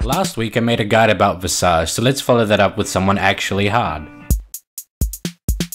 Last week I made a guide about Visage, so let's follow that up with someone actually hard.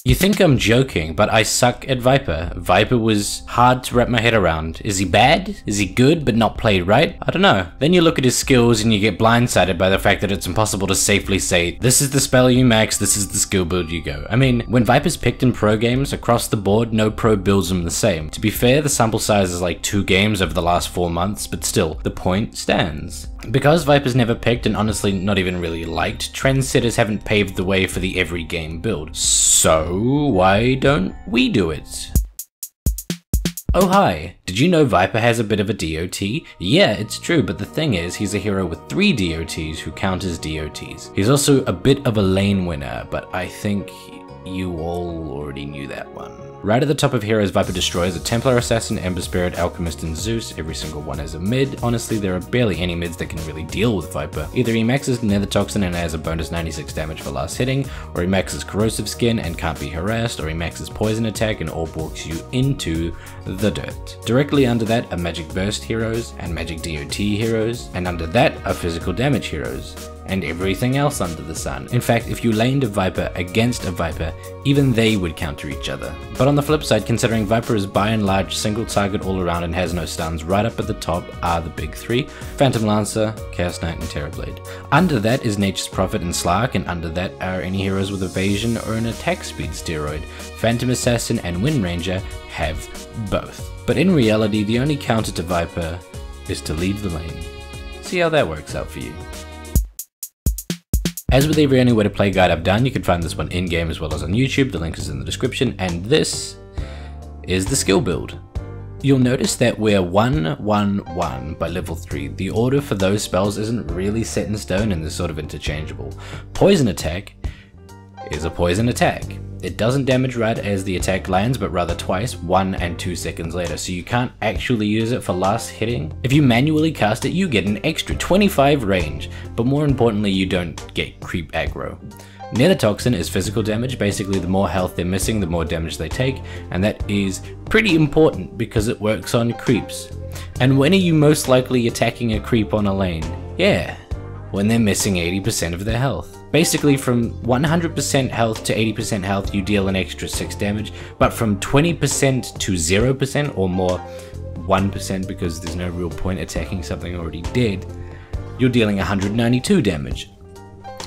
You think I'm joking, but I suck at Viper. Viper was hard to wrap my head around. Is he bad? Is he good but not played right? I don't know. Then you look at his skills and you get blindsided by the fact that it's impossible to safely say, this is the spell you max, this is the skill build you go. I mean, when Viper's picked in pro games, across the board, no pro builds them the same. To be fair, the sample size is like 2 games over the last 4 months, but still, the point stands. Because Viper's never picked and honestly not even really liked, trendsetters haven't paved the way for the every game build. So why don't we do it? Oh hi, did you know Viper has a bit of a DOT? Yeah, it's true, but the thing is, he's a hero with 3 DOTs who count as DOTs. He's also a bit of a lane winner, but I think you all already knew that one. Right at the top of heroes, Viper destroys a Templar Assassin, Ember Spirit, Alchemist, and Zeus. Every single one is a mid. Honestly, there are barely any mids that can really deal with Viper. Either he maxes Nether Toxin and has a bonus 96 damage for last hitting, or he maxes Corrosive Skin and can't be harassed, or he maxes Poison Attack and all walks you into the dirt. Directly under that are Magic Burst heroes and Magic DOT heroes, and under that are Physical Damage heroes. And everything else under the sun. In fact, if you laned a Viper against a Viper, even they would counter each other. But on the flip side, considering Viper is by and large single target all around and has no stuns, right up at the top are the big 3, Phantom Lancer, Chaos Knight, and Terrorblade. Under that is Nature's Prophet and Slark, and under that are any heroes with evasion or an attack speed steroid. Phantom Assassin and Wind Ranger have both. But in reality, the only counter to Viper is to leave the lane. See how that works out for you. As with every Any Way to Play guide I've done, you can find this one in-game as well as on YouTube, the link is in the description, and this is the skill build. You'll notice that we're 1-1-1 by level 3. The order for those spells isn't really set in stone and they're sort of interchangeable. Poison Attack is a poison attack. It doesn't damage right as the attack lands, but rather twice, 1 and 2 seconds later, so you can't actually use it for last hitting. If you manually cast it, you get an extra 25 range, but more importantly, you don't get creep aggro. Nether Toxin is physical damage. Basically, the more health they're missing, the more damage they take, and that is pretty important because it works on creeps. And when are you most likely attacking a creep on a lane? Yeah, when they're missing 80% of their health. Basically, from 100% health to 80% health, you deal an extra 6 damage, but from 20% to 0% or more, 1% because there's no real point attacking something already dead, you're dealing 192 damage.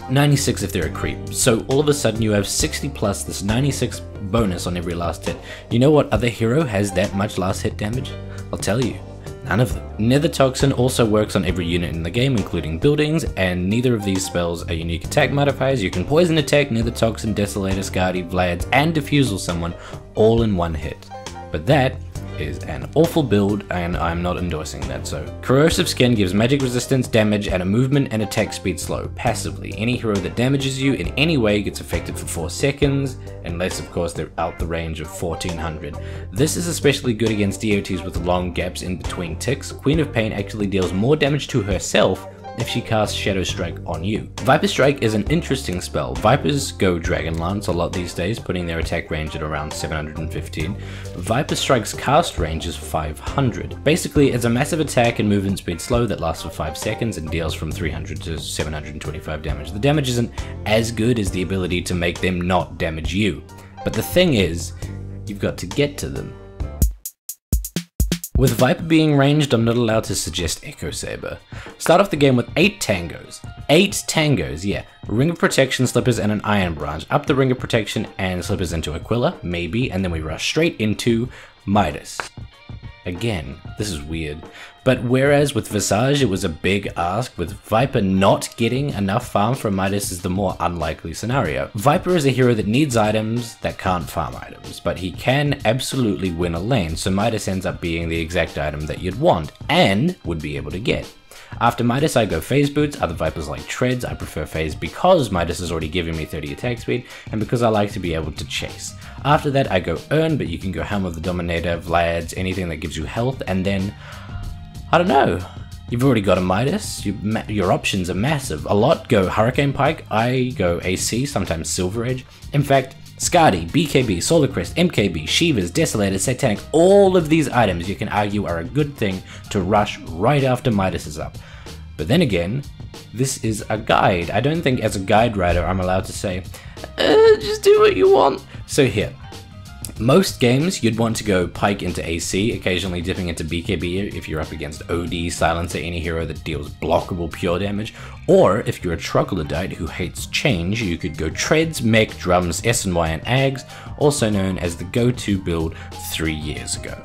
96 if they're a creep. So all of a sudden you have 60 plus this 96 bonus on every last hit. You know what other hero has that much last hit damage? I'll tell you. None of them. Nether Toxin also works on every unit in the game, including buildings, and neither of these spells are unique attack modifiers. You can poison attack, Nether Toxin, Desolator, Skadi, Vlads, and Diffusal someone all in one hit. But that is an awful build, and I'm not endorsing that, so. Corrosive Skin gives magic resistance, damage, and a movement and attack speed slow, passively. Any hero that damages you in any way gets affected for 4 seconds, unless of course they're out the range of 1400. This is especially good against DOTs with long gaps in between ticks. Queen of Pain actually deals more damage to herself if she casts Shadow Strike on you. Viper Strike is an interesting spell. Vipers go Dragon Lance a lot these days, putting their attack range at around 715. Viper Strike's cast range is 500. Basically, it's a massive attack and movement speed slow that lasts for 5 seconds and deals from 300 to 725 damage. The damage isn't as good as the ability to make them not damage you. But the thing is, you've got to get to them. With Viper being ranged, I'm not allowed to suggest Echo Saber. Start off the game with 8 tangos. 8 tangos, yeah. Ring of Protection, Slippers, and an Iron Branch. Up the Ring of Protection and Slippers into Aquila, maybe, and then we rush straight into Midas. Again, this is weird. But whereas with Visage it was a big ask, with Viper not getting enough farm from Midas is the more unlikely scenario. Viper is a hero that needs items that can't farm items, but he can absolutely win a lane, so Midas ends up being the exact item that you'd want, and would be able to get. After Midas I go Phase Boots, other Vipers like Treads. I prefer Phase because Midas is already giving me 30 attack speed, and because I like to be able to chase. After that I go Urn, but you can go Helm of the Dominator, Vlads, anything that gives you health, and then I don't know. You've already got a Midas, your options are massive. A lot go Hurricane Pike, I go AC, sometimes Silver Edge. In fact, Skadi, BKB, Solar Crest, MKB, Shivas, Desolator, Satanic, all of these items you can argue are a good thing to rush right after Midas is up. But then again, This is a guide. I don't think as a guide writer I'm allowed to say, just do what you want. So here, most games you'd want to go Pike into AC, occasionally dipping into BKB if you're up against OD, Silencer, any hero that deals blockable pure damage, or if you're a troglodyte who hates change, you could go Treads, Mech, Drums, SNY and Ags, also known as the go-to build 3 years ago.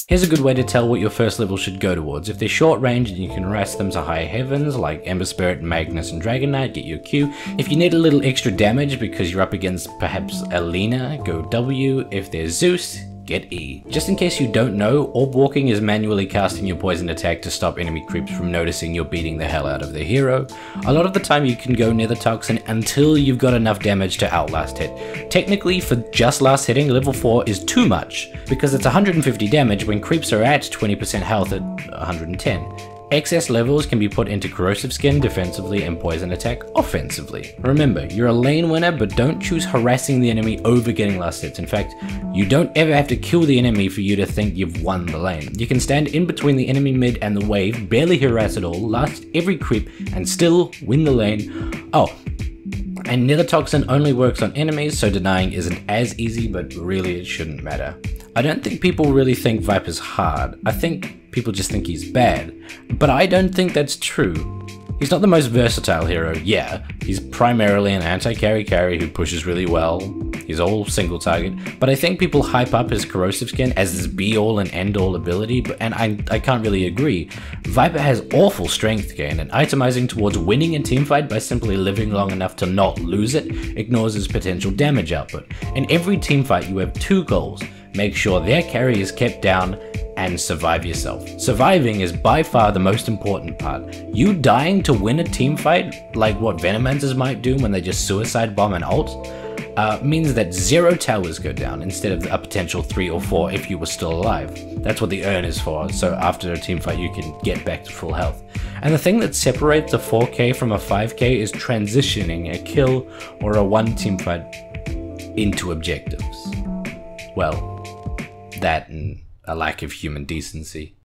Here's a good way to tell what your first level should go towards. If they're short range and you can rest them to higher heavens like Ember Spirit, Magnus and Dragon Knight, get your Q. If you need a little extra damage because you're up against perhaps Alina, go W. If there's Zeus, get E. Just in case you don't know, Orb Walking is manually casting your poison attack to stop enemy creeps from noticing you're beating the hell out of the hero. A lot of the time you can go Nether Toxin until you've got enough damage to outlast hit. Technically, for just last hitting, level 4 is too much, because it's 150 damage when creeps are at 20% health at 110. Excess levels can be put into Corrosive Skin defensively and Poison Attack offensively. Remember, you're a lane winner, but don't choose harassing the enemy over getting last hits. In fact, you don't ever have to kill the enemy for you to think you've won the lane. You can stand in between the enemy mid and the wave, barely harass at all, last every creep, and still win the lane. Oh, and Nether Toxin only works on enemies, so denying isn't as easy, but really it shouldn't matter. I don't think people really think Viper's hard. I think people just think he's bad. But I don't think that's true. He's not the most versatile hero, yeah. He's primarily an anti-carry carry who pushes really well. He's all single target. But I think people hype up his Corrosive Skin as this be-all and end-all ability, and I can't really agree. Viper has awful strength gain, and itemizing towards winning a teamfight by simply living long enough to not lose it ignores his potential damage output. In every teamfight you have 2 goals. Make sure their carry is kept down and survive yourself. Surviving is by far the most important part. You dying to win a team fight, like what Venomancers might do when they just suicide bomb and ult, means that 0 towers go down instead of a potential 3 or 4 if you were still alive. That's what the urn is for, so after a team fight you can get back to full health. And the thing that separates a 4k from a 5k is transitioning a kill or a 1 team fight into objectives. Well, that and a lack of human decency.